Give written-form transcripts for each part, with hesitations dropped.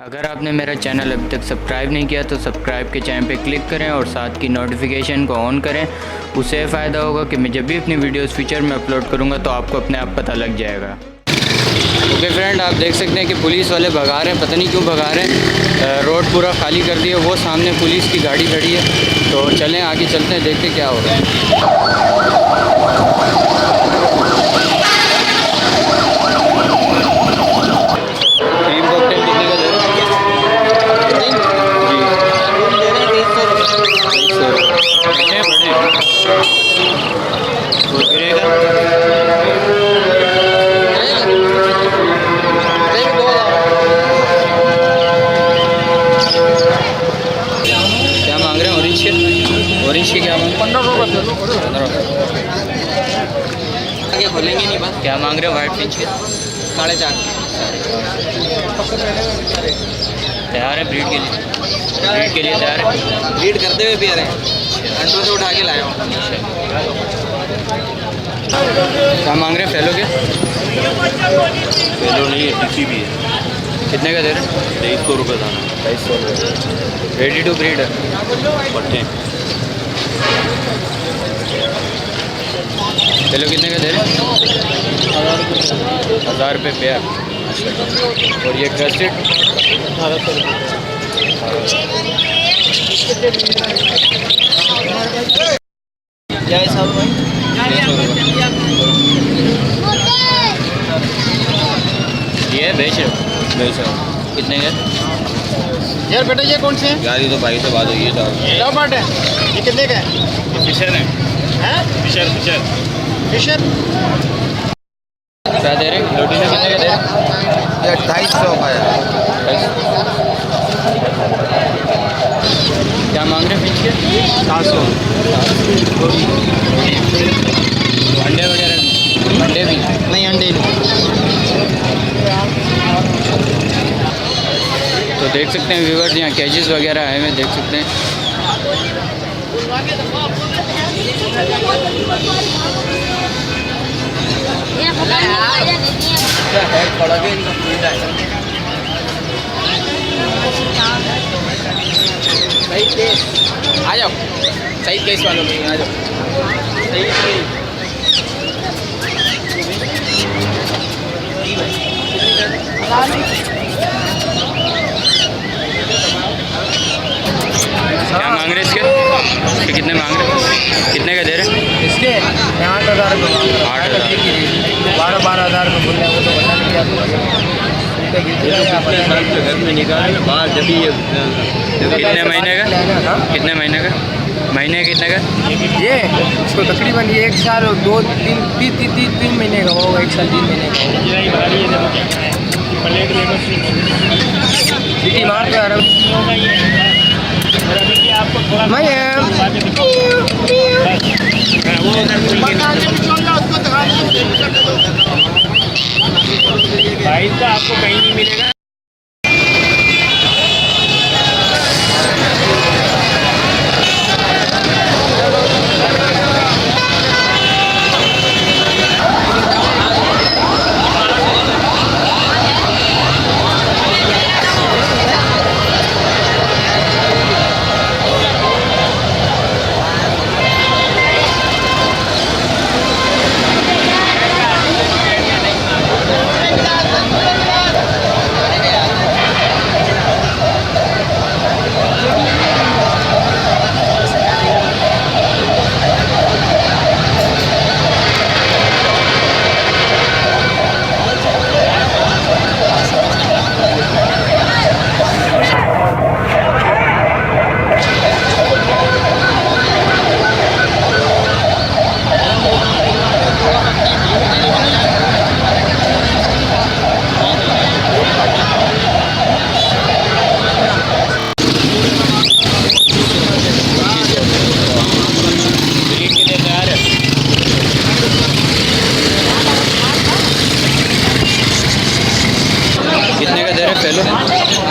अगर आपने मेरा चैनल अभी तक सब्सक्राइब नहीं किया तो सब्सक्राइब के चैनल पे क्लिक करें और साथ की नोटिफिकेशन को ऑन करें। उससे फ़ायदा होगा कि मैं जब भी अपनी वीडियोस फ्यूचर में अपलोड करूँगा तो आपको अपने आप पता लग जाएगा। ओके फ्रेंड, आप देख सकते हैं कि पुलिस वाले भगा रहे हैं, पता नहीं क्यों भगा रहे हैं। रोड पूरा खाली कर दिया, वो सामने पुलिस की गाड़ी खड़ी है। तो चलें आगे चलते हैं, देखते क्या हो रहा है। क्या मांग रहे हैं ऑरेंज के क्या मांग 15 आगे खोलेंगे नहीं बस। क्या मांग रहे हो वाइट फिंच के 4.5 तैयार है ब्रीड के लिए तैयार है। ब्रीड करते हुए भी आ रहे हैं, अंडों से उठा के लाया हूँ। क्या मांग रहे हैं फेलो के? फेलो नहीं है, टिक्की भी है। कितने का दे रहे हैं? 2300 रुपये दाना। 2200 रुपये। रेडी टू ब्रीड है पट्टे। फेलो कितने का दे रहे हैं? 1000 रुपये पेयर। और ये क्रस्टेड 1800 रुपये। क्या हिसाब है भाई? ये बेच रहे हो कितने का यार बेटा ये कौन से हैं? यार ये तो भाई से बात हुई है। क्या बात है? ये कितने का है? ये फिशर है। हैं? फिशर क्या दे रहे हैं? रोटी में कितने का दे रहे हैं? ये 250 का है। क्या मांग रहे हैं फिंच के? 700। अंडे वगैरह अंडे भी नहीं, अंडे तो देख सकते हैं व्यूवर्स, यहाँ कैजेस वगैरह आए हुए देख सकते हैं। आ जाओ, सही केस वालों में आ जाओ। क्या मांग रहे हैं इसके कितने मांग रहे हैं? कितने का दे रहे हैं? इसके 8,000 रुपये। 8,000। 12,000 रुपये बोल रहे हैं, वो तो बता नहीं घर में निकाल बाहर जब भी कितने महीने का? कितने महीने का? महीने कितने का? ये इसको तकरीबन ये 1 साल और 3 महीने का होगा। 1 साल 3 महीने का सिटी मार के आ रहा भाई तो आपको कहीं नहीं मिलेगा।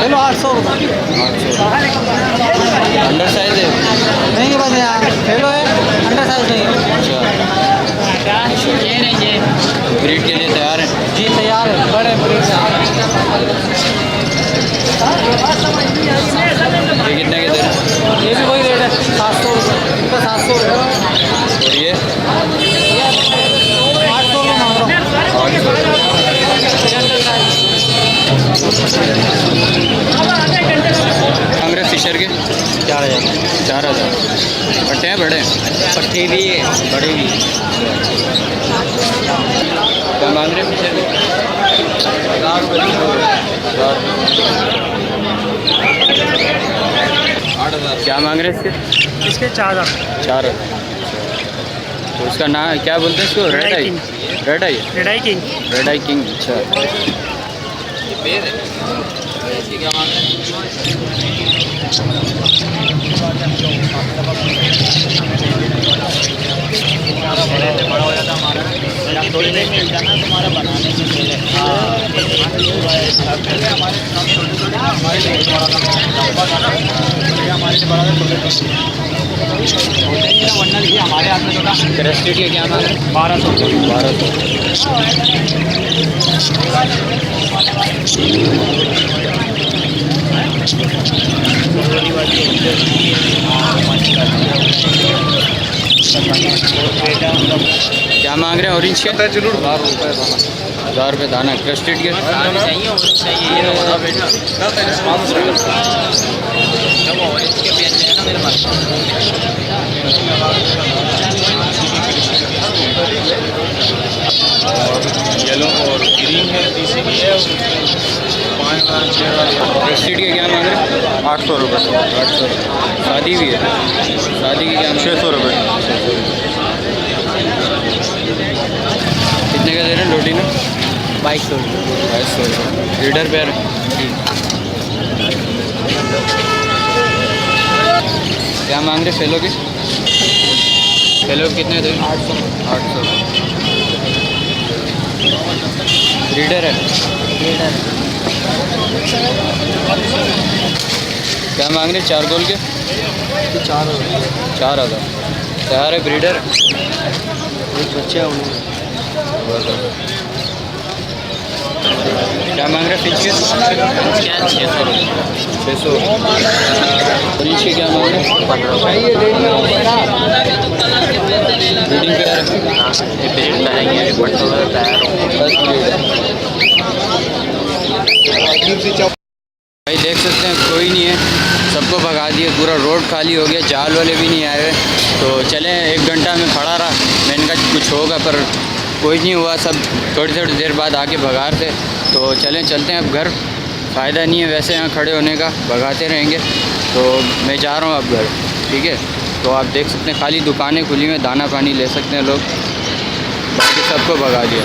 चलो 800 रुपये। अंडर साइज है? नहीं बस यार फेलो है, अंडर साइज नहीं है। ब्रीड के लिए तैयार है? जी तैयार है, बड़े ब्रीड से। ये कितने के दे रहे हैं? ये भी वही रेट है 700 रुपये, इनका 700 रुपये और ये 800 रुपये मांग रहा हूँ। कांग्रेस फिशर के 4000 4,000। पट्टे हैं बड़े? पट्टी भी है, बड़ी भी। क्या मांग रहे हैं फिशर के? 1000 क्या मांग रहे हैं इसके? इसके 4000। 4,000। तो उसका नाम क्या बोलते हैं इसको? रेड आई? रेड आई? रेड आई किंग। रेड आई किंग। अच्छा। क्रेस्टेड के क्या मांग रहे हैं? 1200। क्या मांग रहे हैं ऑरेंज के? 1000 रुपये दाना। क्रेस्टेड के? येलो और ग्रीन है, तीसरी की है 5,000 क्रेस्टेड के क्या मांग रहे हैं? 800 रुपये। 800। शादी भी है? शादी की क्या? 600 रुपये। कितने का दे रहे हैं लोटी ना? 2200। 2200 रुपये। लीडर पैर क्या मांग रहे फेलो के? फेलो के कितने दे? 800। लीडर है? क्या मांग रहे 4 गोल के? 4,000। तैयार है? ब्रीडर है? एक बच्चे हैं उन्होंने। क्या मांग रहे फिच के? 600 रुपये। 600। ऑरेंज के क्या मांग रहे? ब्रीडिंग पे भाई देख सकते हैं कोई नहीं है, सबको भगा दिए, पूरा रोड खाली हो गया, जाल वाले भी नहीं आए हुए। तो चलें, 1 घंटा में खड़ा रहा, मैंने कहा कुछ होगा पर कोई नहीं हुआ, सब थोड़ी थोड़ी देर बाद आके भगा थे। तो चलते हैं अब घर, फ़ायदा नहीं है वैसे यहाँ खड़े होने का, भगाते रहेंगे। तो मैं जा रहा हूँ अब घर, ठीक है। तो आप देख सकते हैं खाली दुकानें खुली हुई हैं, दाना पानी ले सकते हैं लोग, बाकी सबको भगा दिया।